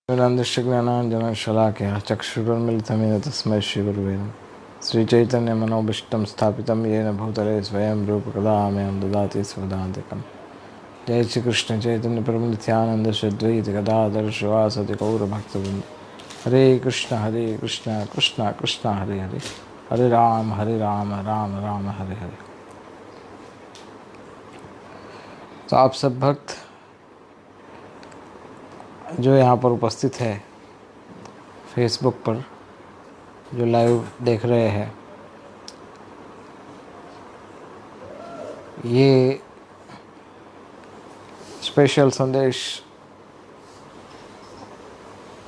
ज्ञानाञ्जनशलाकया चक्षुरुन्मिलितं तस्मै श्रीगुरुवे नमः। श्रीचैतन्यमनोभीष्टं स्थापितं येन भूतले स्वयं रूपकदा मह्यं ददाति स्वदान्तिकं। जय श्री कृष्ण चैतन्य प्रभु नित्यानंद श्रीद्वैत गदाधर शिवासदि गौरभक्तवृंद। हरे कृष्ण कृष्ण कृष्ण हरे हरे, हरे राम राम राम हरे हरे। तो आप सब भक्त जो यहाँ पर उपस्थित है, फेसबुक पर जो लाइव देख रहे हैं, ये स्पेशल संदेश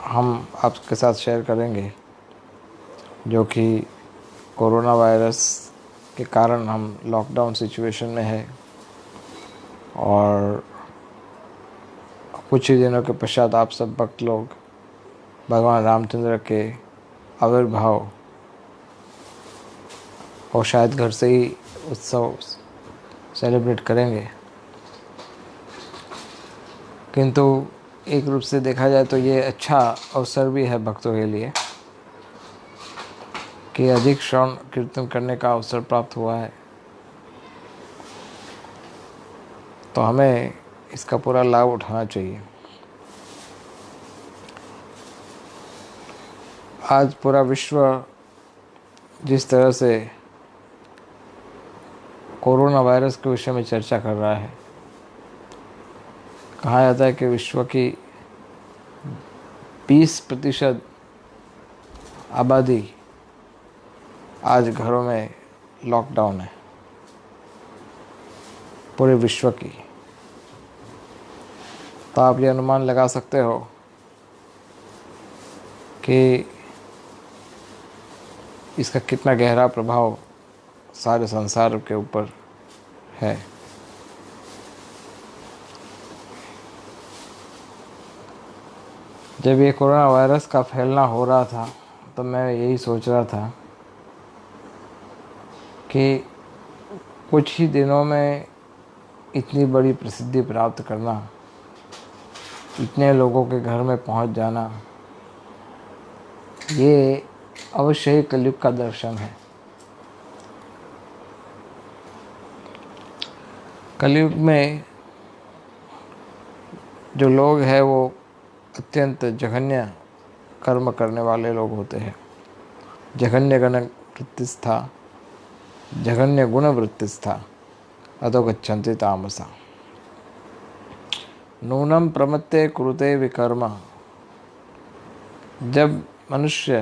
हम आपके साथ शेयर करेंगे, जो कि कोरोना वायरस के कारण हम लॉकडाउन सिचुएशन में है और कुछ ही दिनों के पश्चात आप सब भक्त लोग भगवान रामचंद्र के आविर्भाव और शायद घर से ही उत्सव सेलिब्रेट करेंगे। किंतु एक रूप से देखा जाए तो ये अच्छा अवसर भी है भक्तों के लिए कि अधिक श्रवण कीर्तन करने का अवसर प्राप्त हुआ है। तो हमें इसका पूरा लाभ उठाना चाहिए। आज पूरा विश्व जिस तरह से कोरोना वायरस के विषय में चर्चा कर रहा है, कहा जाता है कि विश्व की 20% आबादी आज घरों में लॉकडाउन है, पूरे विश्व की। तो आप ये अनुमान लगा सकते हो कि इसका कितना गहरा प्रभाव सारे संसार के ऊपर है। जब ये कोरोना वायरस का फैलना हो रहा था तो मैं यही सोच रहा था कि कुछ ही दिनों में इतनी बड़ी प्रसिद्धि प्राप्त करना, इतने लोगों के घर में पहुंच जाना, ये अवश्य ही कलयुग का दर्शन है। कलयुग में जो लोग हैं वो अत्यंत जघन्य कर्म करने वाले लोग होते हैं। जघन्य गुण वृत्तिस्था, जघन्य गुण वृत्तिस्था अतो गच्छन्ति तामसा। नूनम प्रमत्ते कुरुते विकर्मा। जब मनुष्य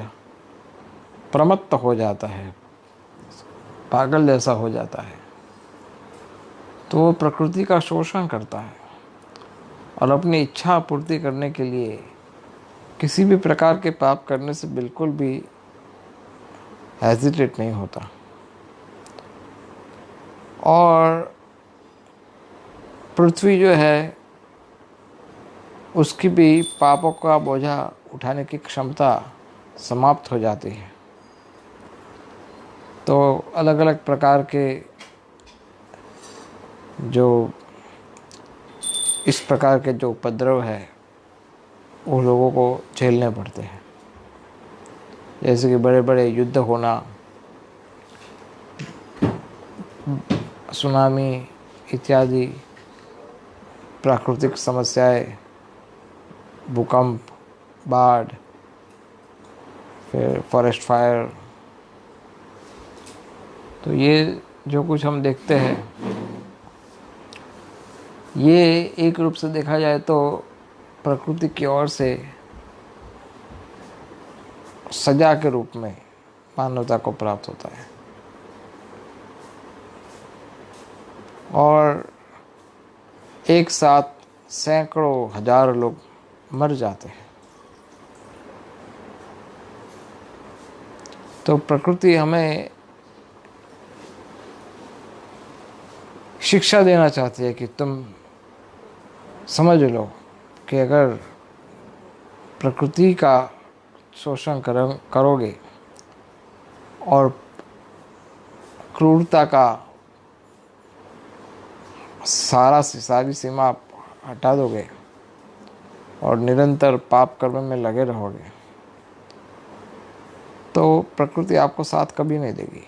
प्रमत्त हो जाता है, पागल जैसा हो जाता है, तो वो प्रकृति का शोषण करता है और अपनी इच्छा पूर्ति करने के लिए किसी भी प्रकार के पाप करने से बिल्कुल भी हेजिटेट नहीं होता और पृथ्वी जो है उसकी भी पापों का बोझा उठाने की क्षमता समाप्त हो जाती है। तो अलग अलग प्रकार के जो इस प्रकार के जो उपद्रव है वो लोगों को झेलने पड़ते हैं, जैसे कि बड़े बड़े युद्ध होना, सुनामी इत्यादि प्राकृतिक समस्याएं, भूकंप, बाढ़, फिर फॉरेस्ट फायर। तो ये जो कुछ हम देखते हैं, ये एक रूप से देखा जाए तो प्रकृति की ओर से सजा के रूप में मानवता को प्राप्त होता है और एक साथ सैकड़ों हजारों लोग मर जाते हैं। तो प्रकृति हमें शिक्षा देना चाहती है कि तुम समझ लो कि अगर प्रकृति का शोषण करोगे और क्रूरता का सारी सीमा हटा दोगे और निरंतर पाप कर्म में लगे रहोगे तो प्रकृति आपको साथ कभी नहीं देगी।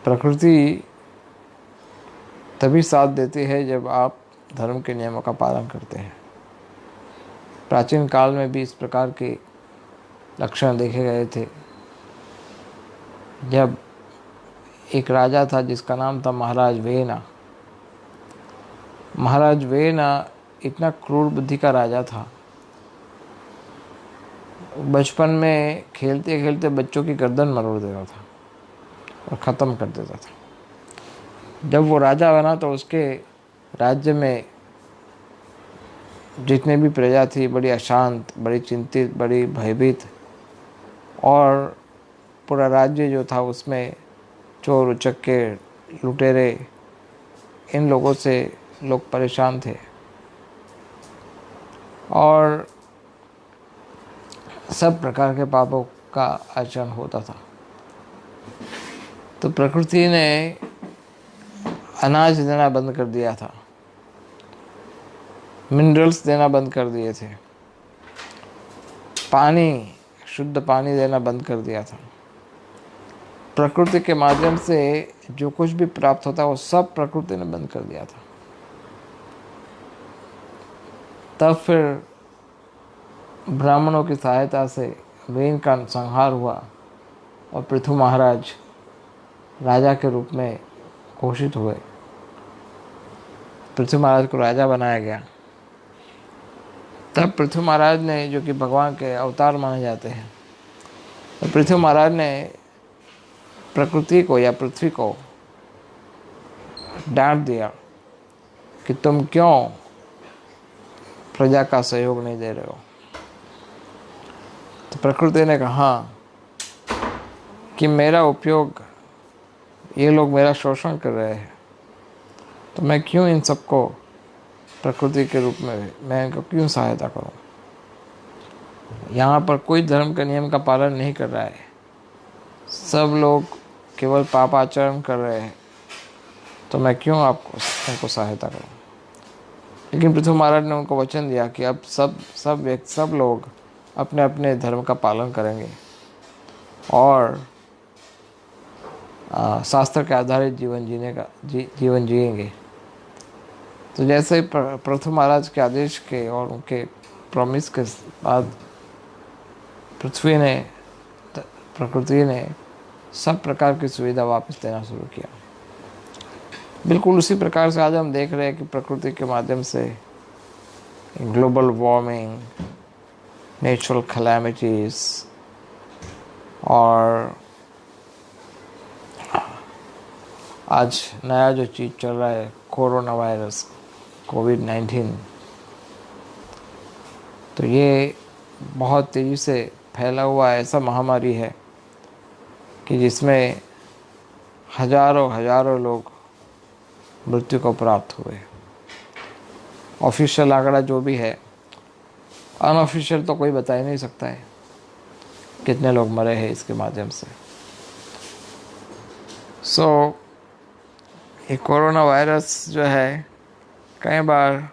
प्रकृति तभी साथ देती है जब आप धर्म के नियमों का पालन करते हैं। प्राचीन काल में भी इस प्रकार के लक्षण देखे गए थे। जब एक राजा था जिसका नाम था महाराज वेना। महाराज वेना इतना क्रूर बुद्धि का राजा था। बचपन में खेलते खेलते बच्चों की गर्दन मरोड़ देता था और ख़त्म कर देता था। जब वो राजा बना तो उसके राज्य में जितने भी प्रजा थी बड़ी अशांत, बड़ी चिंतित, बड़ी भयभीत, और पूरा राज्य जो था उसमें चोर उचक्के, लुटेरे, इन लोगों से लोग परेशान थे और सब प्रकार के पापों का आचरण होता था। तो प्रकृति ने अनाज देना बंद कर दिया था, मिनरल्स देना बंद कर दिए थे, पानी, शुद्ध पानी देना बंद कर दिया था। प्रकृति के माध्यम से जो कुछ भी प्राप्त होता वो सब प्रकृति ने बंद कर दिया था। तब फिर ब्राह्मणों की सहायता से वेन का संहार हुआ और पृथु महाराज राजा के रूप में घोषित हुए। पृथु महाराज को राजा बनाया गया। तब पृथु महाराज ने, जो कि भगवान के अवतार माने जाते हैं, तो पृथु महाराज ने प्रकृति को या पृथ्वी को डांट दिया कि तुम क्यों प्रजा का सहयोग नहीं दे रहे हो। तो प्रकृति ने कहा कि मेरा उपयोग, ये लोग मेरा शोषण कर रहे हैं, तो मैं क्यों इन सबको प्रकृति के रूप में मैं इनको क्यों सहायता करूं। यहाँ पर कोई धर्म के नियम का पालन नहीं कर रहा है, सब लोग केवल पापाचरण कर रहे हैं, तो मैं क्यों आपको उनको सहायता करूं। लेकिन पृथु महाराज ने उनको वचन दिया कि अब सब लोग अपने अपने धर्म का पालन करेंगे और शास्त्र के आधारित जीवन जिएंगे। तो जैसे ही पृथु महाराज के आदेश के और उनके प्रॉमिस के बाद प्रकृति ने सब प्रकार की सुविधा वापस देना शुरू किया। बिल्कुल उसी प्रकार से आज हम देख रहे हैं कि प्रकृति के माध्यम से ग्लोबल वार्मिंग, नेचुरल कैलामिटीज और आज नया जो चीज़ चल रहा है कोरोना वायरस, कोविड-19, तो ये बहुत तेज़ी से फैला हुआ ऐसा महामारी है कि जिसमें हजारों लोग मृत्यु को प्राप्त हुए। ऑफिशियल आंकड़ा जो भी है, अनऑफिशियल तो कोई बता ही नहीं सकता है कितने लोग मरे हैं इसके माध्यम से। ये कोरोना वायरस जो है कई बार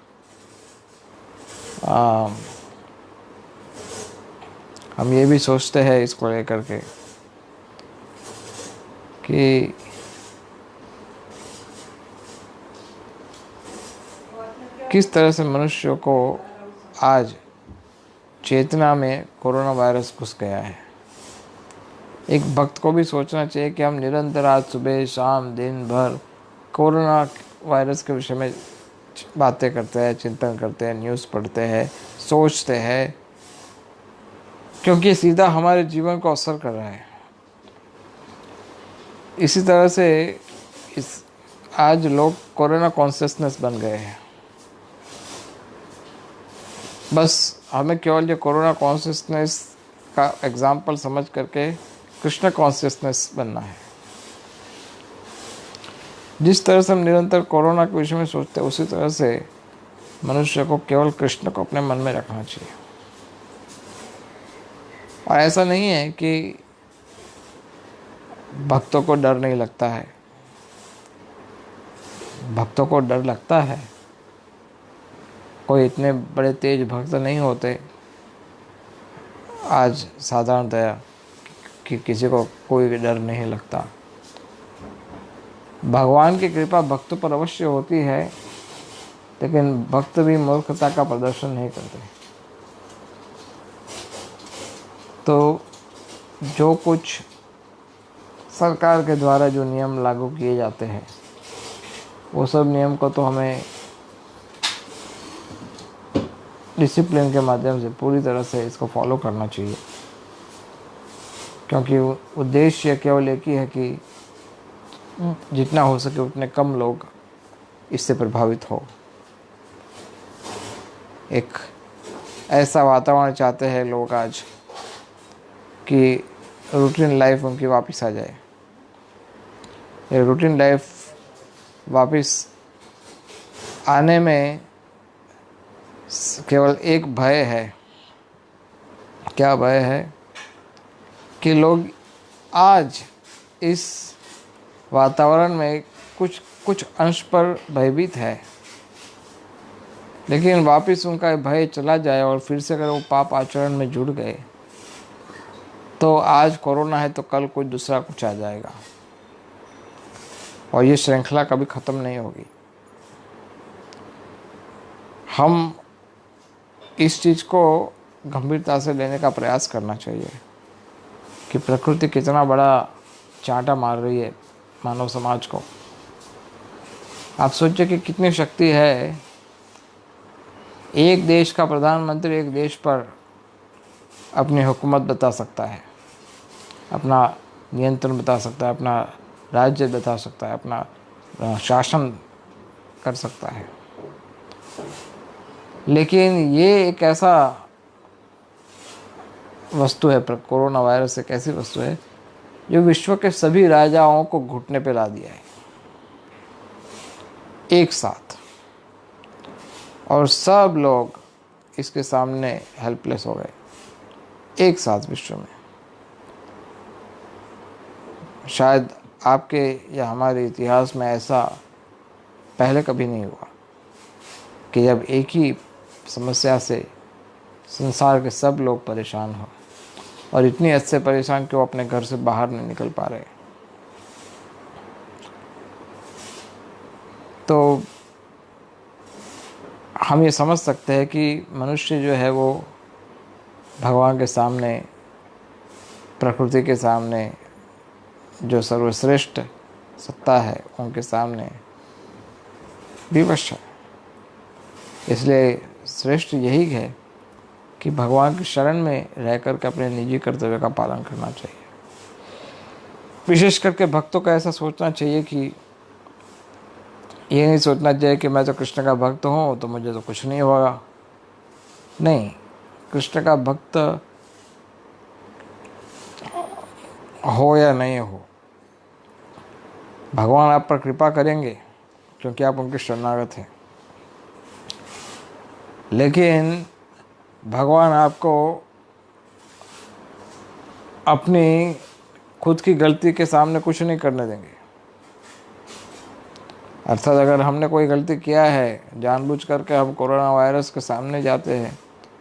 हम ये भी सोचते हैं इसको लेकर के कि किस तरह से मनुष्यों को आज चेतना में कोरोना वायरस घुस गया है। एक भक्त को भी सोचना चाहिए कि हम निरंतर आज सुबह शाम दिन भर कोरोना वायरस के विषय में बातें करते हैं, चिंतन करते हैं, न्यूज़ पढ़ते हैं, सोचते हैं, क्योंकि सीधा हमारे जीवन को असर कर रहा है। इसी तरह से आज लोग कोरोना कॉन्शियसनेस बन गए हैं। बस हमें केवल ये कोरोना कॉन्शियसनेस का एग्जाम्पल समझ करके कृष्ण कॉन्शियसनेस बनना है। जिस तरह से हम निरंतर कोरोना के विषय में सोचते हैं, उसी तरह से मनुष्य को केवल कृष्ण को अपने मन में रखना चाहिए। और ऐसा नहीं है कि भक्तों को डर नहीं लगता है, भक्तों को डर लगता है, कोई इतने बड़े तेज भक्त नहीं होते आज साधारणतया कि किसी को कोई डर नहीं लगता। भगवान की कृपा भक्त पर अवश्य होती है, लेकिन भक्त भी मूर्खता का प्रदर्शन नहीं करते। तो जो कुछ सरकार के द्वारा जो नियम लागू किए जाते हैं, वो सब नियम को तो हमें डिसिप्लिन के माध्यम से पूरी तरह से इसको फॉलो करना चाहिए, क्योंकि उद्देश्य केवल एक ही है कि जितना हो सके उतने कम लोग इससे प्रभावित हो। एक ऐसा वातावरण चाहते हैं लोग आज कि रूटीन लाइफ उनकी वापस आ जाए। ये रूटीन लाइफ वापस आने में केवल एक भय है। क्या भय है? कि लोग आज इस वातावरण में कुछ अंश पर भयभीत है, लेकिन वापस उनका भय चला जाए और फिर से अगर वो पाप आचरण में जुड़ गए तो आज कोरोना है तो कल कोई दूसरा कुछ आ जाएगा और ये श्रृंखला कभी ख़त्म नहीं होगी। हम इस चीज़ को गंभीरता से लेने का प्रयास करना चाहिए कि प्रकृति कितना बड़ा चांटा मार रही है मानव समाज को। आप सोचिए कि कितनी शक्ति है। एक देश का प्रधानमंत्री एक देश पर अपनी हुकूमत बता सकता है, अपना नियंत्रण बता सकता है, अपना राज्य बता सकता है, अपना शासन कर सकता है। लेकिन ये एक ऐसा वस्तु है, कोरोना वायरस एक ऐसी वस्तु है जो विश्व के सभी राजाओं को घुटने पे ला दिया है एक साथ, और सब लोग इसके सामने हेल्पलेस हो गए एक साथ विश्व में। शायद आपके या हमारे इतिहास में ऐसा पहले कभी नहीं हुआ कि जब एक ही समस्या से संसार के सब लोग परेशान हो, और इतनी हद से परेशान कि वो अपने घर से बाहर नहीं निकल पा रहे। तो हम ये समझ सकते हैं कि मनुष्य जो है वो भगवान के सामने, प्रकृति के सामने, जो सर्वश्रेष्ठ सत्ता है उनके सामने विवश है। इसलिए श्रेष्ठ यही है कि भगवान की शरण में रह कर के अपने निजी कर्तव्य का पालन करना चाहिए। विशेष करके भक्तों का ऐसा सोचना चाहिए कि ये नहीं सोचना चाहिए कि मैं तो कृष्ण का भक्त हूँ तो मुझे तो कुछ नहीं होगा। नहीं, कृष्ण का भक्त हो या नहीं हो, भगवान आप पर कृपा करेंगे क्योंकि आप उनके शरणागत हैं। लेकिन भगवान आपको अपनी खुद की गलती के सामने कुछ नहीं करने देंगे। अर्थात अगर हमने कोई गलती किया है, जानबूझ करके हम कोरोना वायरस के सामने जाते हैं,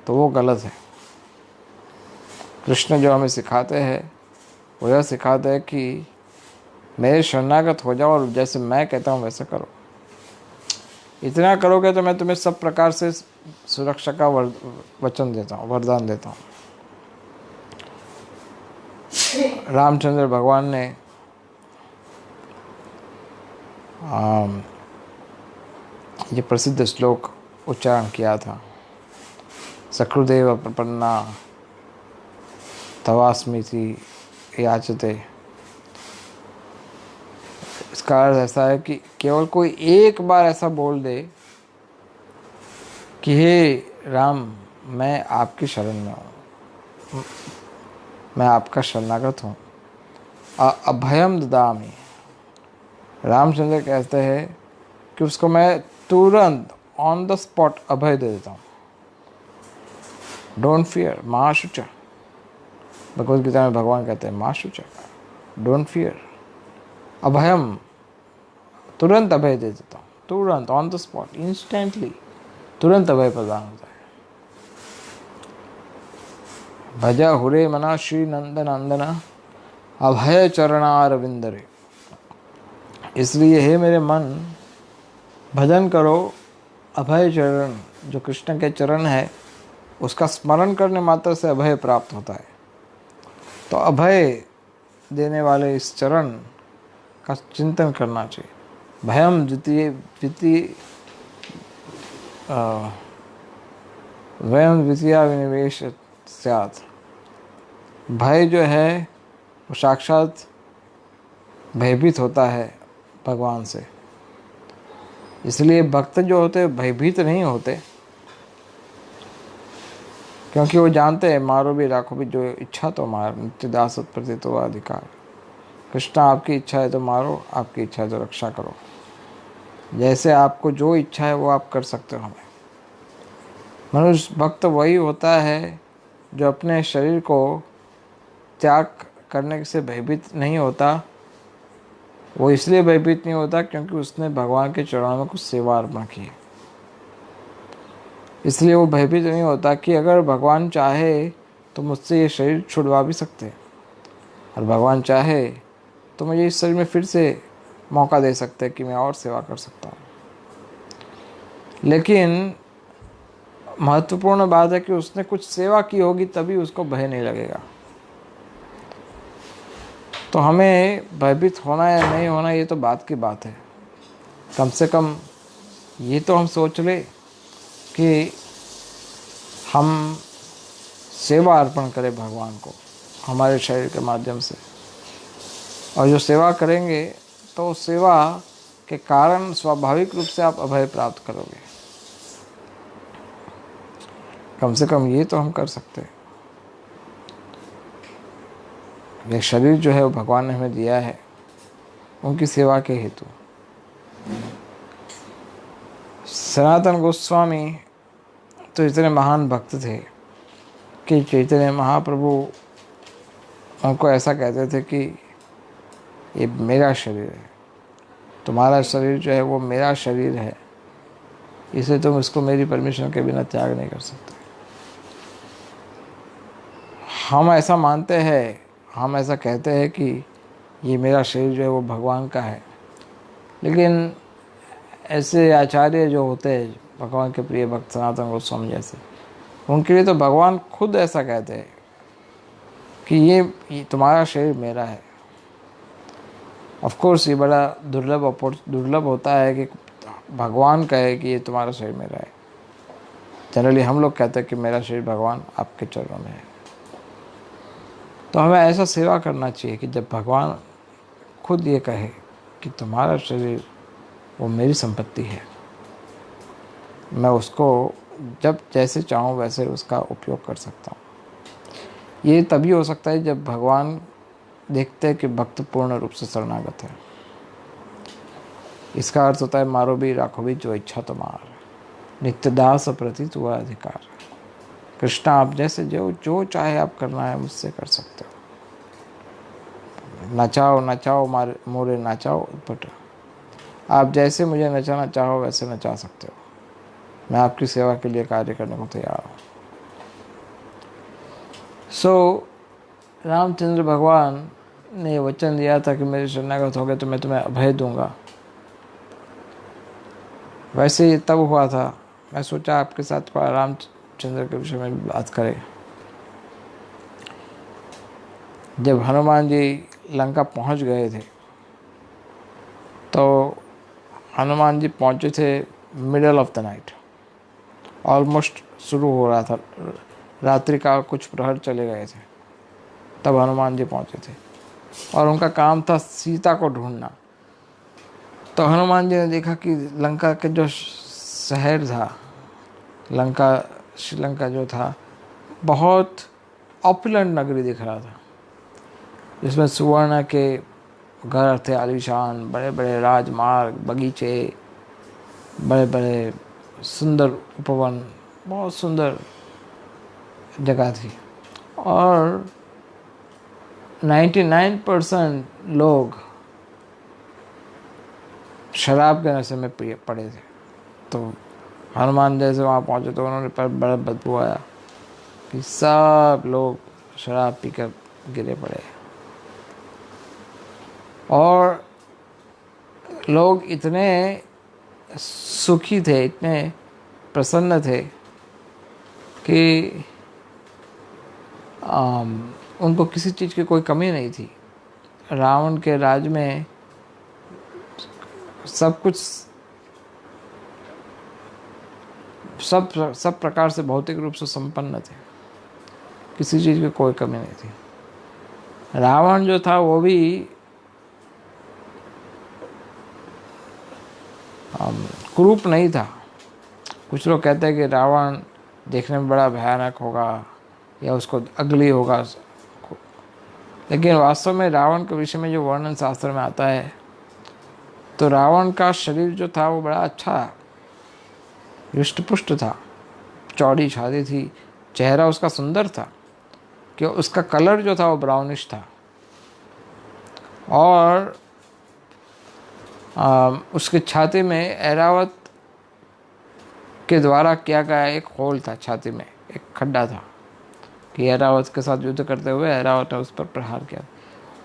तो वो गलत है। कृष्ण जो हमें सिखाते हैं वो यह सिखाते हैं कि मेरे शरणागत हो जाओ और जैसे मैं कहता हूँ वैसे करो। इतना करोगे तो मैं तुम्हें सब प्रकार से सुरक्षा का वचन देता हूँ, वरदान देता हूँ। रामचंद्र भगवान ने ये प्रसिद्ध श्लोक उच्चारण किया था, सकृदेव प्रपन्ना तवास्मीति याचते। इसका अर्थ ऐसा है कि केवल कोई एक बार ऐसा बोल दे कि हे राम, मैं आपकी शरण में हूँ, मैं आपका शरणागत हूँ, अभयम ददामि। रामचंद्र कहते हैं कि उसको मैं तुरंत ऑन द स्पॉट अभय दे देता हूँ। डोंट फियर, मा शुचा। भगवद गीता में भगवान कहते हैं मा शुचा, डोंट फियर। अभयम, तुरंत अभय दे देता हूँ, तुरंत ऑन द स्पॉट, इंस्टेंटली। तुरंत अभय प्रदान होता है। भजा हुरे मना श्री नंदन नंदना अभय चरणारविंदरे। इसलिए हे मेरे मन, भजन करो अभय चरण, जो कृष्ण के चरण है उसका स्मरण करने मात्र से अभय प्राप्त होता है। तो अभय देने वाले इस चरण का चिंतन करना चाहिए। भयम द्वितीय द्वितीय वयम द्वितीय विनिवेश स्यात्। भय जो है वो साक्षात भयभीत होता है भगवान से। इसलिए भक्त जो होते भयभीत नहीं होते, क्योंकि वो जानते हैं मारो भी राखो भी, जो इच्छा तो मार, नित्य दास प्रति तो अधिकार। कृष्ण आपकी इच्छा है तो मारो, आपकी इच्छा है तो रक्षा करो। जैसे आपको जो इच्छा है वो आप कर सकते हो। मनुष्य भक्त वही होता है जो अपने शरीर को त्याग करने से भयभीत नहीं होता। वो इसलिए भयभीत नहीं होता क्योंकि उसने भगवान के चरणों में कुछ सेवा अर्पण की है। इसलिए वो भयभीत नहीं होता कि अगर भगवान चाहे तो मुझसे ये शरीर छुड़वा भी सकते हैं, और भगवान चाहे तो मुझे इस शरीर में फिर से मौका दे सकते हैं कि मैं और सेवा कर सकता हूँ। लेकिन महत्वपूर्ण बात है कि उसने कुछ सेवा की होगी तभी उसको भय नहीं लगेगा। तो हमें भयभीत होना या नहीं होना ये तो बात की बात है। कम से कम ये तो हम सोच ले कि हम सेवा अर्पण करें भगवान को हमारे शरीर के माध्यम से, और जो सेवा करेंगे तो सेवा के कारण स्वाभाविक रूप से आप अभय प्राप्त करोगे। कम से कम ये तो हम कर सकते हैं। ये शरीर जो है वो भगवान ने हमें दिया है उनकी सेवा के हेतु। सनातन गोस्वामी तो इतने महान भक्त थे कि चैतन्य महाप्रभु उनको ऐसा कहते थे कि ये मेरा शरीर है, तुम्हारा शरीर जो है वो मेरा शरीर है, इसे तुम इसको मेरी परमिशन के बिना त्याग नहीं कर सकते। हम ऐसा मानते हैं, हम ऐसा कहते हैं कि ये मेरा शरीर जो है वो भगवान का है, लेकिन ऐसे आचार्य जो होते हैं भगवान के प्रिय भक्त सनातन गोस्वामी जैसे, उनके लिए तो भगवान खुद ऐसा कहते हैं कि ये तुम्हारा शरीर मेरा है। ऑफ कोर्स ये बड़ा दुर्लभ होता है कि भगवान कहे कि ये तुम्हारा शरीर मेरा है। जनरली हम लोग कहते हैं कि मेरा शरीर भगवान आपके चरणों में है। तो हमें ऐसा सेवा करना चाहिए कि जब भगवान खुद ये कहे कि तुम्हारा शरीर वो मेरी संपत्ति है, मैं उसको जब जैसे चाहूँ वैसे उसका उपयोग कर सकता हूँ। ये तभी हो सकता है जब भगवान देखते हैं कि भक्त पूर्ण रूप से शरणागत है। इसका अर्थ होता है मारो भी राखो भी, जो इच्छा तुम्हार, नित्य दास प्रति तू अधिकार। कृष्ण आप जैसे जो चाहे आप करना है मुझसे कर सकते हो। नचाओ नचाओ मोरे नचाओ उद्भट। आप जैसे मुझे नचाना चाहो वैसे नचा सकते हो। मैं आपकी सेवा के लिए कार्य करने को तैयार हूँ। रामचंद्र भगवान ने वचन दिया था कि मेरे शरणागत हो गए तो मैं तुम्हें अभय दूंगा। वैसे ये तब हुआ था। मैं सोचा आपके साथ थोड़ा रामचंद्र के विषय में बात करें। जब हनुमान जी लंका पहुंच गए थे तो हनुमान जी पहुंचे थे middle of the night, almost शुरू हो रहा था, रात्रि का कुछ प्रहर चले गए थे तब हनुमान जी पहुंचे थे, और उनका काम था सीता को ढूंढना। तो हनुमान जी ने देखा कि लंका के जो शहर था, श्रीलंका जो था, बहुत ऑपुलेंट नगरी दिख रहा था, जिसमें सुवर्ण के घर थे आलीशान, बड़े बड़े राजमार्ग, बगीचे, बड़े बड़े सुंदर उपवन, बहुत सुंदर जगह थी। और 99% लोग शराब के नशे में पड़े थे। तो हनुमान जैसे वहाँ पहुँचे तो उन्होंने पर बड़ा बदबू आया कि सब लोग शराब पीकर गिरे पड़े और लोग इतने सुखी थे, इतने प्रसन्न थे कि उनको किसी चीज़ की कोई कमी नहीं थी। रावण के राज में सब कुछ सब प्रकार से भौतिक रूप से संपन्न थे, किसी चीज़ की कोई कमी नहीं थी। रावण जो था वो भी कुरूप नहीं था। कुछ लोग कहते हैं कि रावण देखने में बड़ा भयानक होगा या उसको अगली होगा, लेकिन वास्तव में रावण के विषय में जो वर्णन शास्त्र में आता है तो रावण का शरीर जो था वो बड़ा अच्छा हृष्ट-पुष्ट था, चौड़ी छाती थी, चेहरा उसका सुंदर था कि उसका कलर जो था वो ब्राउनिश था और उसके छाती में ऐरावत के द्वारा किया गया एक होल था, छाती में एक खड्डा था कि ऐरावत के साथ युद्ध करते हुए ऐरावत ने उस पर प्रहार किया।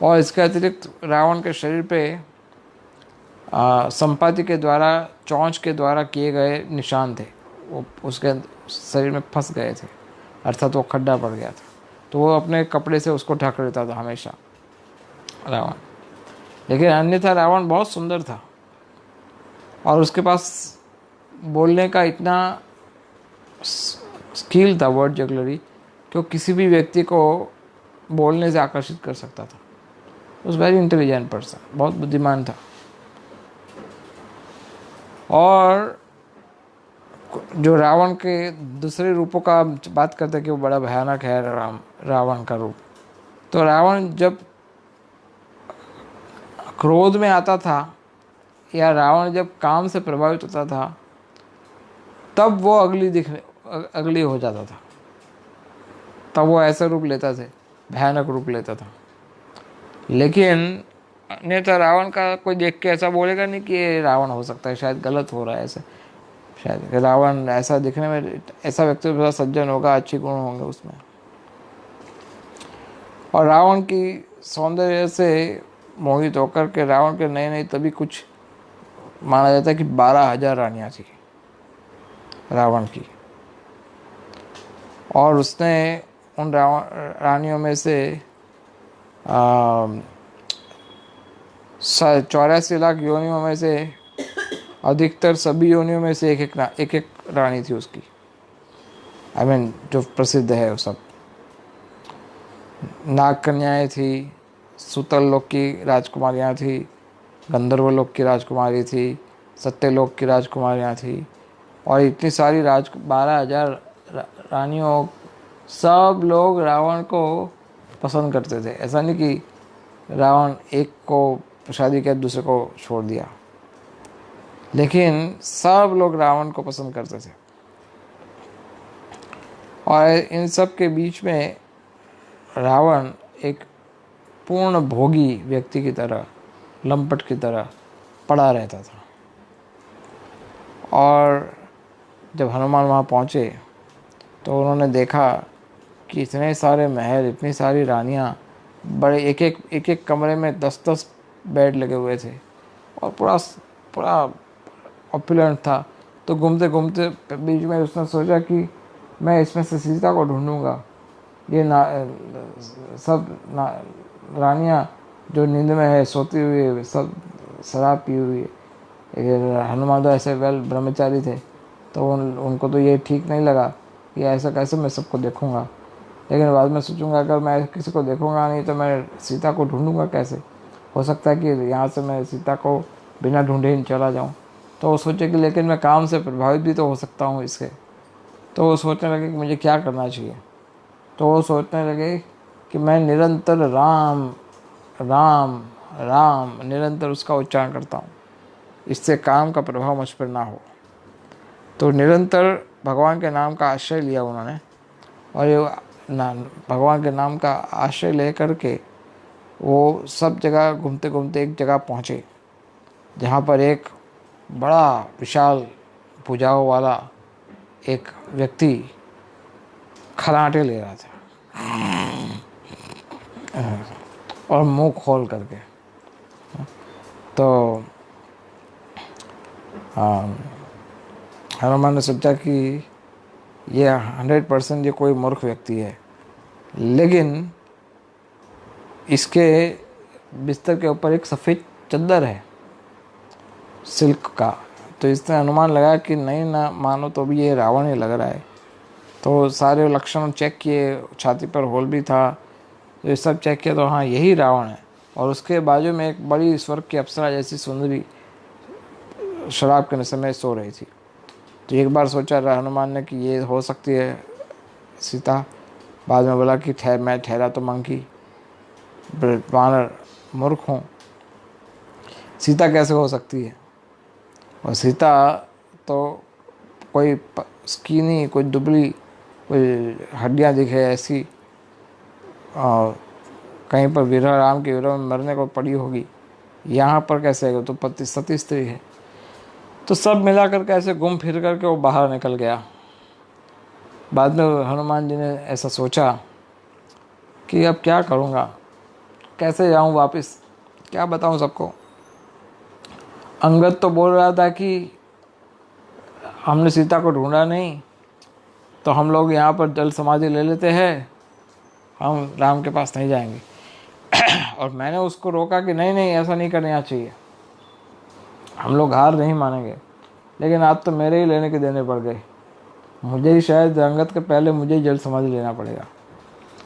और इसके अतिरिक्त रावण के शरीर पे संपाति के द्वारा, चोंच के द्वारा किए गए निशान थे, वो उसके शरीर में फंस गए थे, अर्थात वो खड्डा पड़ गया था, तो वो अपने कपड़े से उसको ढक लेता था हमेशा रावण। लेकिन अन्यथा रावण बहुत सुंदर था और उसके पास बोलने का इतना स्किल था, वर्ड जगलरी, कि वो किसी भी व्यक्ति को बोलने से आकर्षित कर सकता था। उस वेरी इंटेलिजेंट पर्सन, बहुत बुद्धिमान था। और जो रावण के दूसरे रूपों का बात करते हैं कि वो बड़ा भयानक है रावण का रूप, तो रावण जब क्रोध में आता था या रावण जब काम से प्रभावित होता था तब वो अगली हो जाता था, तब वो ऐसा रूप लेता थे, भयानक रूप लेता था। लेकिन अन्यथा रावण का कोई देख के ऐसा बोलेगा नहीं कि ये रावण हो सकता है, शायद गलत हो रहा है ऐसे, शायद रावण ऐसा दिखने में, ऐसा व्यक्ति थोड़ा सज्जन होगा, अच्छे गुण होंगे उसमें। और रावण की सौंदर्य से मोहित होकर के रावण के नए नए तभी कुछ माना जाता है कि 12,000 रानियाँ थी रावण की, और उसने उन रानियों में से 84 लाख योनियों में से अधिकतर सभी योनियों में से एक एक रानी थी उसकी। आई मीन जो प्रसिद्ध है वो सब। नाग कन्याएँ थी, सुतल लोक की राजकुमारियाँ थी, गंधर्व लोक की राजकुमारी थी, सत्यलोक की राजकुमारियाँ थी, और इतनी सारी 12,000 रानियों, सब लोग रावण को पसंद करते थे। ऐसा नहीं कि रावण एक को शादी किया दूसरे को छोड़ दिया, लेकिन सब लोग रावण को पसंद करते थे। और इन सब के बीच में रावण एक पूर्ण भोगी व्यक्ति की तरह, लंपट की तरह पड़ा रहता था। और जब हनुमान वहाँ पहुँचे तो उन्होंने देखा कि इतने सारे महल, इतनी सारी रानियाँ, बड़े एक एक कमरे में 10-10 बेड लगे हुए थे और पूरा ऑपुलेंट था। तो घूमते घूमते बीच में उसने सोचा कि मैं इसमें से सीता को ढूंढूंगा। ये सब रानियाँ जो नींद में है, सोती हुई, सब शराब पी हुई है। हनुमान तो ऐसे ब्रह्मचारी थे, तो उनको तो ये ठीक नहीं लगा कि ऐसा कैसे मैं सबको देखूंगा। लेकिन बाद में सोचूंगा अगर मैं किसी को देखूंगा नहीं तो मैं सीता को ढूंढूंगा कैसे। हो सकता है कि यहाँ से मैं सीता को बिना ढूंढे ही चला जाऊँ। तो वो सोचे कि लेकिन मैं काम से प्रभावित भी तो हो सकता हूँ इससे। तो वो सोचने लगे कि मुझे क्या करना चाहिए। तो वो सोचने लगे कि मैं निरंतर राम राम राम निरंतर उसका उच्चारण करता हूँ, इससे काम का प्रभाव मुझ पर ना हो। तो निरंतर भगवान के नाम का आश्रय लिया उन्होंने, और ये भगवान के नाम का आश्रय ले करके वो सब जगह घूमते घूमते एक जगह पहुँचे जहाँ पर एक बड़ा विशाल भुजाओं वाला एक व्यक्ति खराटे ले रहा था और मुंह खोल करके। तो हनुमान ने सोचा कि ये 100% ये कोई मूर्ख व्यक्ति है, लेकिन इसके बिस्तर के ऊपर एक सफ़ेद चादर है सिल्क का। तो इसने अनुमान लगाया कि नहीं ना मानो तो भी ये रावण ही लग रहा है। तो सारे लक्षण चेक किए, छाती पर होल भी था, तो ये सब चेक किया तो हाँ यही रावण है। और उसके बाजू में एक बड़ी स्वर्ग की अप्सरा जैसी सुंदरी शराब के नशे में सो रही थी। तो एक बार सोचा हनुमान ने कि ये हो सकती है सीता। बाद में बोला कि मैं ठहरा तो मंकी, वानर मूर्ख हूँ, सीता कैसे हो सकती है। और सीता तो कोई स्कीनी, कोई दुबली, कोई हड्डियाँ दिखे ऐसी, और कहीं पर विरह, राम के विरह में मरने को पड़ी होगी, यहाँ पर कैसे है, तो पति सती स्त्री है। तो सब मिलाकर के ऐसे घूम फिर करके वो बाहर निकल गया। बाद में हनुमान जी ने ऐसा सोचा कि अब क्या करूँगा, कैसे जाऊँ वापस, क्या बताऊँ सबको। अंगद तो बोल रहा था कि हमने सीता को ढूंढा नहीं, तो हम लोग यहाँ पर जल समाधि ले लेते हैं, हम राम के पास नहीं जाएंगे। और मैंने उसको रोका कि नहीं नहीं ऐसा नहीं करना चाहिए, हम लोग हार नहीं मानेंगे। लेकिन आज तो मेरे ही लेने के देने पड़ गए, मुझे ही शायद अंगद के पहले मुझे ही जल समाधि लेना पड़ेगा।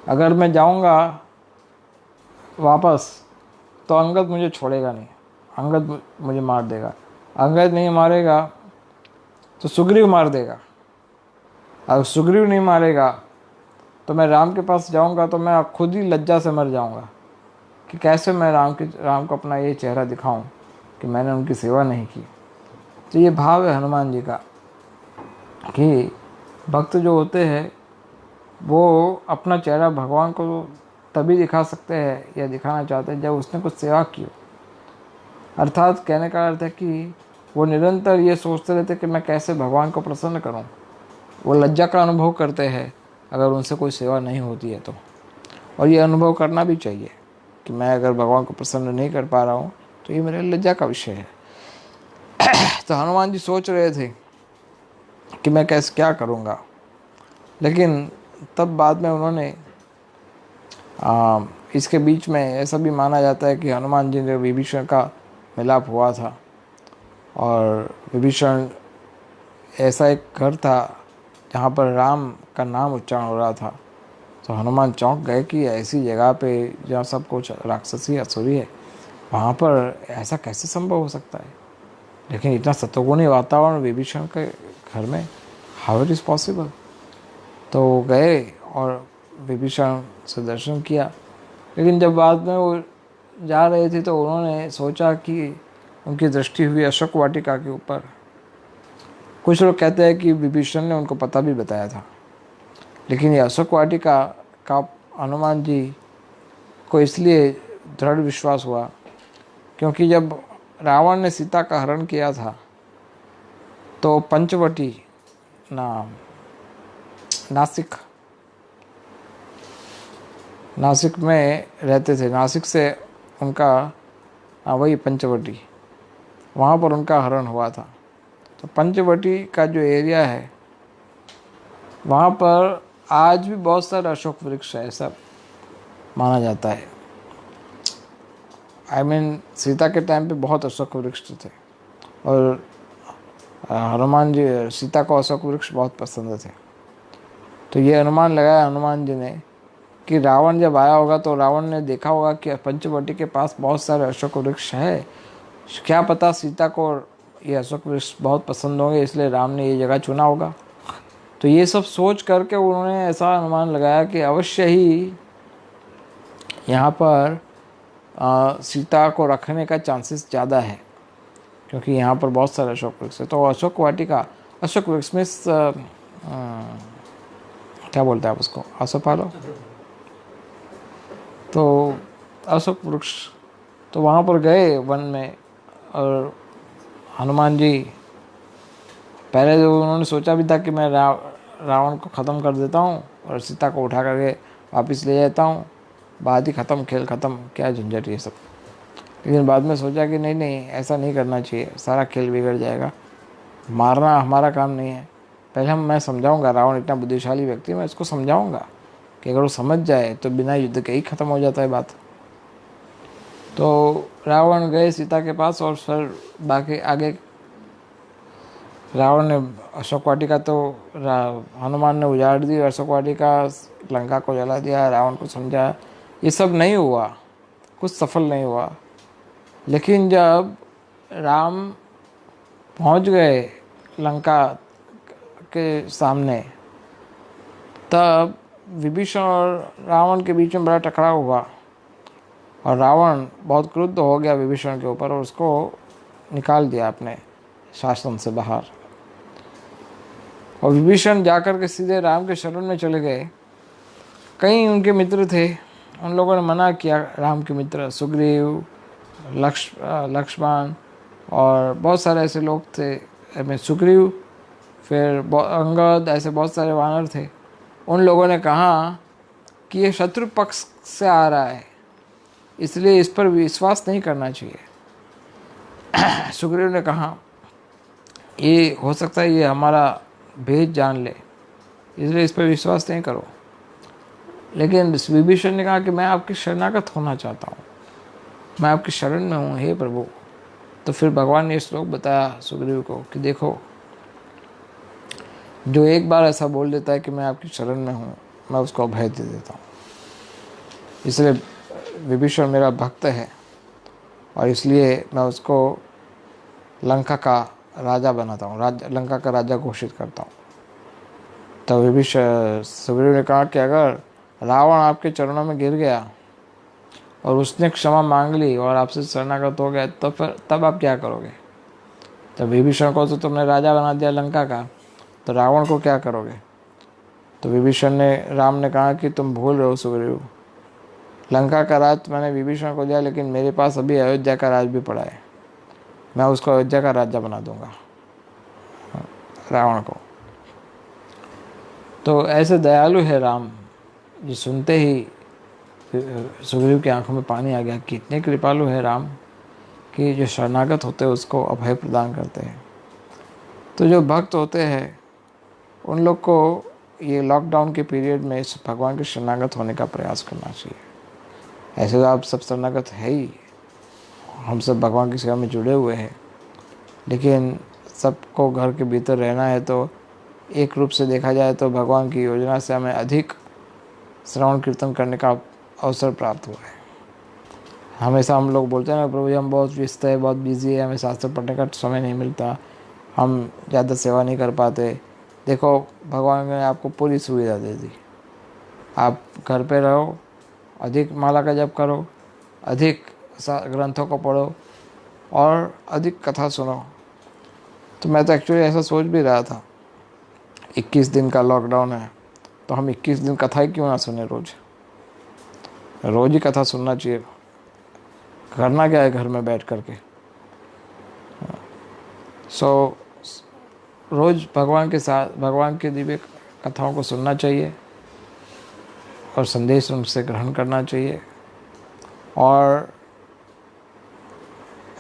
अगर मैं जाऊँगा वापस तो अंगद मुझे छोड़ेगा नहीं, अंगद मुझे मार देगा। अंगद नहीं मारेगा तो सुग्रीव मार देगा, अगर सुग्रीव नहीं मारेगा तो मैं राम के पास जाऊंगा तो मैं खुद ही लज्जा से मर जाऊंगा कि कैसे मैं राम को अपना ये चेहरा दिखाऊं कि मैंने उनकी सेवा नहीं की। तो ये भाव है हनुमान जी का कि भक्त जो होते हैं वो अपना चेहरा भगवान को तभी दिखा सकते हैं या दिखाना चाहते हैं जब उसने कुछ सेवा की हो। अर्थात कहने का अर्थ है कि वो निरंतर ये सोचते रहते कि मैं कैसे भगवान को प्रसन्न करूं। वो लज्जा का अनुभव करते हैं अगर उनसे कोई सेवा नहीं होती है तो। और ये अनुभव करना भी चाहिए कि मैं अगर भगवान को प्रसन्न नहीं कर पा रहा हूँ तो ये मेरे लज्जा का विषय है। तो हनुमान जी सोच रहे थे कि मैं कैसे क्या करूँगा, लेकिन तब बाद में उन्होंने इसके बीच में ऐसा भी माना जाता है कि हनुमान जी ने विभीषण का मिलाप हुआ था, और विभीषण ऐसा एक घर था जहाँ पर राम का नाम उच्चारण हो रहा था। तो हनुमान चौंक गए कि ऐसी जगह पे जहाँ सब कुछ राक्षसी असुरी है, वहाँ पर ऐसा कैसे संभव हो सकता है। लेकिन इतना सतोगुणी वातावरण विभीषण के घर में, हाउ इट इज़ पॉसिबल। तो गए और विभीषण से दर्शन किया। लेकिन जब बाद में वो जा रहे थे तो उन्होंने सोचा कि उनकी दृष्टि हुई अशोक वाटिका के ऊपर। कुछ लोग कहते हैं कि विभीषण ने उनको पता भी बताया था, लेकिन ये अशोक वाटिका का हनुमान जी को इसलिए दृढ़ विश्वास हुआ क्योंकि जब रावण ने सीता का हरण किया था तो पंचवटी नासिक में रहते थे। नासिक से उनका वही पंचवटी, वहाँ पर उनका हरण हुआ था। तो पंचवटी का जो एरिया है वहाँ पर आज भी बहुत सारे अशोक वृक्ष है, ऐसा माना जाता है। सीता के टाइम पे बहुत अशोक वृक्ष थे और हनुमान जी, सीता को अशोक वृक्ष बहुत पसंद थे। तो ये अनुमान लगाया हनुमान जी ने कि रावण जब आया होगा तो रावण ने देखा होगा कि पंचवटी के पास बहुत सारे अशोक वृक्ष है, क्या पता सीता को ये अशोक वृक्ष बहुत पसंद होंगे, इसलिए राम ने ये जगह चुना होगा। तो ये सब सोच करके उन्होंने ऐसा अनुमान लगाया कि अवश्य ही यहाँ पर सीता को रखने का चांसेस ज़्यादा है क्योंकि यहाँ पर बहुत सारे अशोक वृक्ष है। तो अशोक वाटिका, अशोक वृक्ष में क्या बोलते हैं आप उसको, आसोपालो, तो अशोक वृक्ष, तो वहाँ पर गए वन में और हनुमान जी पहले जो उन्होंने सोचा भी था कि मैं रावण को ख़त्म कर देता हूँ और सीता को उठा करके वापस ले जाता हूँ, बात ही ख़त्म, खेल ख़त्म, क्या झंझट ये सब। लेकिन बाद में सोचा कि नहीं नहीं, ऐसा नहीं करना चाहिए, सारा खेल बिगड़ जाएगा, मारना हमारा काम नहीं है। पहले मैं समझाऊंगा, रावण इतना बुद्धिशाली व्यक्ति है, मैं इसको समझाऊंगा कि अगर वो समझ जाए तो बिना युद्ध के ही ख़त्म हो जाता है बात। तो रावण गए सीता के पास और फिर बाकी आगे रावण ने अशोक वाटिका तो हनुमान ने उजाड़ दी, अशोक वाटिका, लंका को जला दिया, रावण को समझा, ये सब नहीं हुआ, कुछ सफल नहीं हुआ। लेकिन जब राम पहुंच गए लंका के सामने, तब विभीषण और रावण के बीच में बड़ा टकराव हुआ और रावण बहुत क्रुद्ध हो गया विभीषण के ऊपर और उसको निकाल दिया अपने शासन से बाहर। और विभीषण जाकर के सीधे राम के शरण में चले गए। कई उनके मित्र थे, उन लोगों ने मना किया, राम के मित्र सुग्रीव, लक्ष्मण और बहुत सारे ऐसे लोग थे, में सुग्रीव, फिर अंगद, ऐसे बहुत सारे वानर थे। उन लोगों ने कहा कि ये शत्रु पक्ष से आ रहा है, इसलिए इस पर विश्वास नहीं करना चाहिए। सुग्रीव ने कहा ये हो सकता है ये हमारा भेद जान ले, इसलिए इस पर विश्वास नहीं करो। लेकिन विभीषण ने कहा कि मैं आपकी शरणागत होना चाहता हूँ, मैं आपकी शरण में हूँ, हे प्रभु। तो फिर भगवान ने ये श्लोक बताया सुग्रीव को कि देखो, जो एक बार ऐसा बोल देता है कि मैं आपकी शरण में हूँ, मैं उसको अभय दे देता हूँ। इसलिए विभीषण मेरा भक्त है और इसलिए मैं उसको लंका का राजा बनाता हूँ, लंका का राजा घोषित करता हूँ। तो विभीषण सुग्रीव ने कहा कि अगर रावण आपके चरणों में गिर गया और उसने क्षमा मांग ली और आपसे शरणागत हो गया, तो फिर तब आप क्या करोगे? तो विभीषण को तो तुमने राजा बना दिया लंका का, तो रावण को क्या करोगे? तो राम ने कहा कि तुम भूल रहे हो सुग्रीव, लंका का राज मैंने विभीषण को दिया, लेकिन मेरे पास अभी अयोध्या का राज भी पड़ा है, मैं उसको अयोध्या का राजा बना दूंगा रावण को। तो ऐसे दयालु है राम, जो सुनते ही सुग्रीव की आंखों में पानी आ गया। कितने कृपालु है राम कि जो शरणागत होते हैं उसको अभय प्रदान करते हैं। तो जो भक्त होते हैं उन लोग को ये लॉकडाउन के पीरियड में इस भगवान के शरणागत होने का प्रयास करना चाहिए। ऐसे तो आप सब शरणागत है ही, हम सब भगवान की सेवा में जुड़े हुए हैं, लेकिन सबको घर के भीतर रहना है। तो एक रूप से देखा जाए तो भगवान की योजना से हमें अधिक श्रवण कीर्तन करने का अवसर प्राप्त हुआ है। हमेशा हम लोग बोलते हैं ना, प्रभु जी हम बहुत व्यस्त है, बहुत बिजी है, हमें शास्त्र पढ़ने का समय नहीं मिलता, हम ज़्यादा सेवा नहीं कर पाते। देखो, भगवान ने आपको पूरी सुविधा दे दी, आप घर पे रहो, अधिक माला का जप करो, अधिक ग्रंथों को पढ़ो और अधिक कथा सुनो। तो मैं तो एक्चुअली ऐसा सोच भी रहा था, 21 दिन का लॉकडाउन है तो हम 21 दिन कथा ही क्यों ना सुने, रोज़ ही कथा सुनना चाहिए। करना क्या है घर में बैठ करके। रोज़ भगवान के साथ भगवान के दिव्य कथाओं को सुनना चाहिए और संदेश उनसे ग्रहण करना चाहिए। और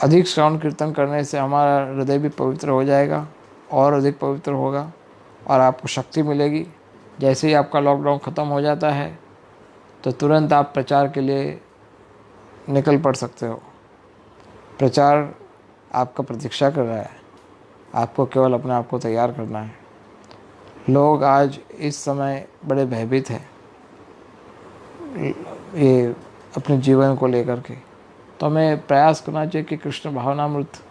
अधिक श्रवण कीर्तन करने से हमारा हृदय भी पवित्र हो जाएगा और अधिक पवित्र होगा और आपको शक्ति मिलेगी। जैसे ही आपका लॉकडाउन ख़त्म हो जाता है तो तुरंत आप प्रचार के लिए निकल पड़ सकते हो। प्रचार आपका प्रतीक्षा कर रहा है, आपको केवल अपने आप को तैयार करना है। लोग आज इस समय बड़े भयभीत हैं ये अपने जीवन को लेकर के, तो हमें प्रयास करना चाहिए कि कृष्ण भावनामृत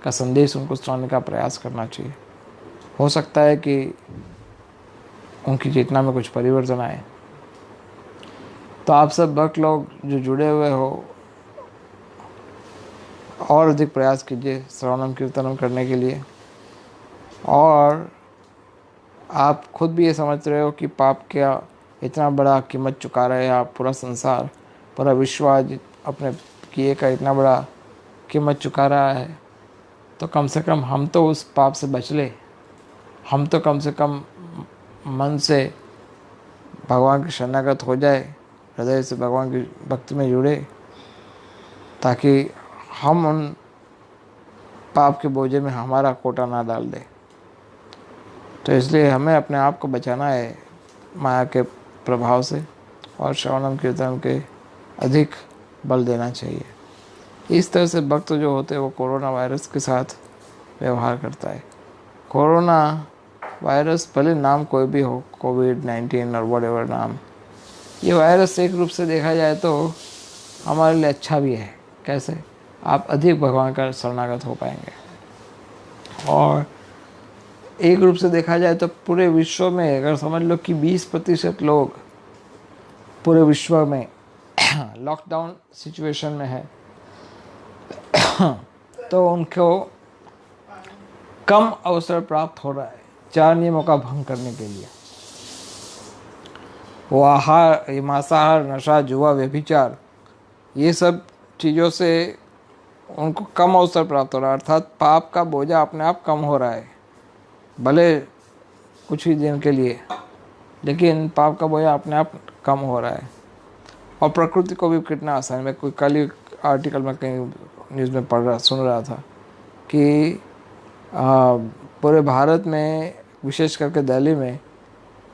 का संदेश उनको सुनाने का प्रयास करना चाहिए। हो सकता है कि उनकी चेतना में कुछ परिवर्तन आए। तो आप सब भक्त लोग जो जुड़े हुए हो, और अधिक प्रयास कीजिए श्रवणम कीर्तनम करने के लिए। और आप खुद भी ये समझ रहे हो कि पाप क्या इतना बड़ा कीमत चुका रहे हैं आप, पूरा संसार, पूरा विश्व आज अपने किए का इतना बड़ा कीमत चुका रहा है, तो कम से कम हम तो उस पाप से बच ले। हम तो कम से कम मन से भगवान के शरणागत हो जाए, हृदय से भगवान की भक्ति में जुड़े, ताकि हम उन पाप के बोझे में हमारा कोटा ना डाल दे। तो इसलिए हमें अपने आप को बचाना है माया के प्रभाव से, और श्रवणम कीर्तन के अधिक बल देना चाहिए। इस तरह से भक्त जो होते हैं वो कोरोना वायरस के साथ व्यवहार करता है। कोरोना वायरस भले नाम कोई भी हो, कोविड-19 और व्हाटएवर नाम, ये वायरस एक रूप से देखा जाए तो हमारे लिए अच्छा भी है। कैसे? आप अधिक भगवान का शरणागत हो पाएंगे। और एक रूप से देखा जाए तो पूरे विश्व में अगर समझ लो कि 20% लोग पूरे विश्व में लॉकडाउन सिचुएशन में है, तो उनको कम अवसर प्राप्त हो रहा है 4 नियमों का भंग करने के लिए। वो आहार, मांसाहार, नशा, जुआ, व्यभिचार, ये सब चीज़ों से उनको कम अवसर प्राप्त हो रहा है, अर्थात पाप का बोझा अपने आप कम हो रहा है, भले कुछ ही दिन के लिए, लेकिन पाप का बोझा अपने आप कम हो रहा है। और प्रकृति को भी कितना आसान है। मैं कोई कल ही आर्टिकल में कहीं न्यूज़ में सुन रहा था कि पूरे भारत में, विशेष करके दिल्ली में,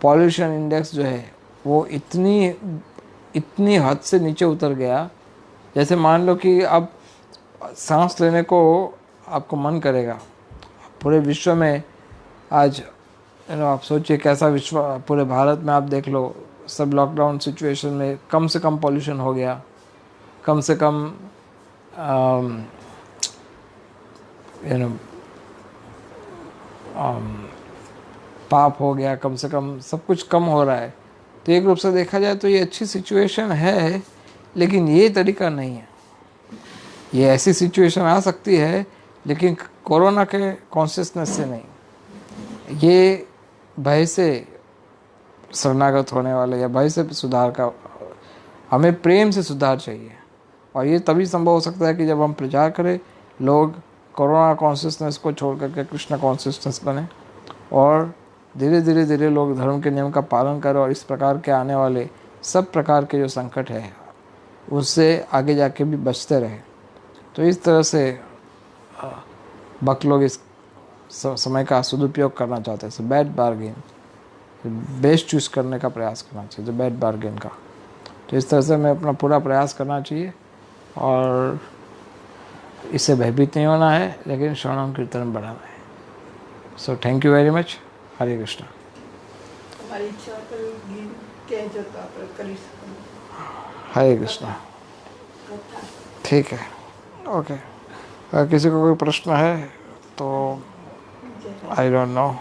पॉल्यूशन इंडेक्स जो है वो इतनी हद से नीचे उतर गया, जैसे मान लो कि अब सांस लेने को आपको मन करेगा। पूरे विश्व में आज आप सोचिए कैसा विश्व, पूरे भारत में आप देख लो, सब लॉकडाउन सिचुएशन में कम से कम पॉल्यूशन हो गया, कम से कम पाप हो गया, कम से कम सब कुछ कम हो रहा है। तो एक रूप से देखा जाए तो ये अच्छी सिचुएशन है, लेकिन ये तरीका नहीं है। ये ऐसी सिचुएशन आ सकती है, लेकिन कोरोना के कॉन्शियसनेस से नहीं। ये भय से शरणागत होने वाले या भय से सुधार का, हमें प्रेम से सुधार चाहिए। और ये तभी संभव हो सकता है कि जब हम प्रचार करें, लोग कोरोना कॉन्शियसनेस को छोड़ करके कृष्ण कॉन्शियसनेस बने, और धीरे धीरे लोग धर्म के नियम का पालन करें, और इस प्रकार के आने वाले सब प्रकार के जो संकट है उससे आगे जाके भी बचते रहे। तो इस तरह से भक्त लोग इस समय का सदुपयोग करना चाहते हैं। बैड बार्गेन, बेस्ट चूज़ करने का प्रयास करना चाहिए, बैड बार्गेन का। तो इस तरह से हमें अपना पूरा प्रयास करना चाहिए, और इससे भयभीत नहीं होना है, लेकिन श्रवणम कीर्तन बढ़ाना है। So thank you very much. Hare Krishna. Hare Krishna. ठीक है, ओके। अगर किसी को कोई प्रश्न है तो I don't know.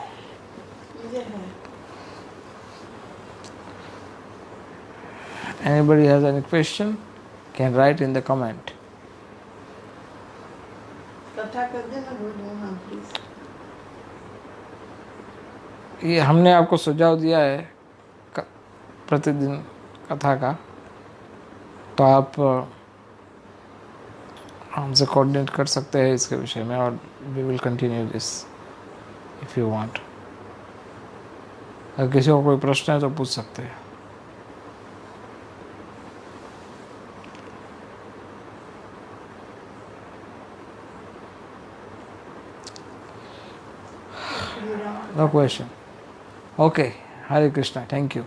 Anybody has any question can write in the comment. कथा कर देना, हाँ प्लीज। ये हमने आपको सुझाव दिया है प्रतिदिन कथा का, तो आप हमसे कोऑर्डिनेट कर सकते हैं इसके विषय में, और we will continue this if you want. अगर किसी को कोई प्रश्न है तो पूछ सकते हैं। No question. Okay. Hare Krishna. Thank you.